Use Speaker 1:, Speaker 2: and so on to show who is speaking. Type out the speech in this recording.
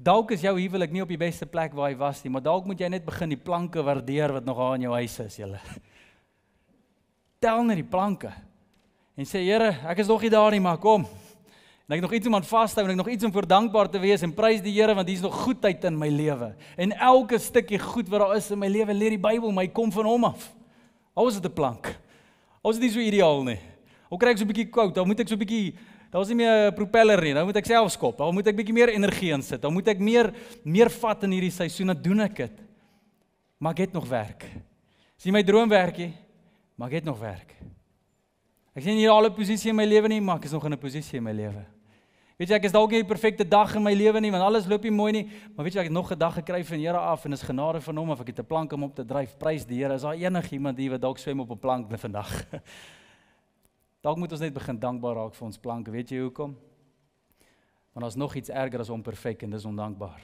Speaker 1: Dalk is jou huwelik nie op die beste plek waar hy was nie, maar dalk moet jy net begin die planke waardeer wat nog aan jou huis is, julle. Tel net die planke. En sê, Here, ek is nog nie daar nie, maar kom. En ek het nog iets om aan vashou, en ek het nog iets om voor dankbaar te wees, en prys die Here, want hier is nog goedheid in my lewe. En elke stukkie goed wat daar is in my lewe, leer die Bybel, my kom van hom af. Al is dit 'n plank. Al is dit nie so ideaal nie. Al kry ek so 'n bietjie koud, dan moet ek so 'n bietjie, daar is nie meer 'n propeller nie, dan moet ek self skop, dan moet ek bietjie meer energie insit, dan moet ek meer vat in hierdie seisoen, dan doen ek dit. Maar ek het nog werk. Is nie my droomwerkie, maar ek het nog werk. Ek is nie in die ideale posisie in my lewe nie, maar ek is nog in 'n posisie in my lewe. Weet jy, ek is dalk nie die perfekte dag in my lewe nie, want alles loop nie mooi nie, maar weet jy, ek het nog 'n dag gekry van die Here af, en is genade van hom, of ek het 'n plank om op te dryf, prys die Here. Is daar enigiemand hier wat dalk swem op 'n plank vandag? Dalk moet ons net begin dankbaar raak vir ons planke, weet jy hoekom? Want daar is nog iets erger as onperfek, en dis ondankbaar.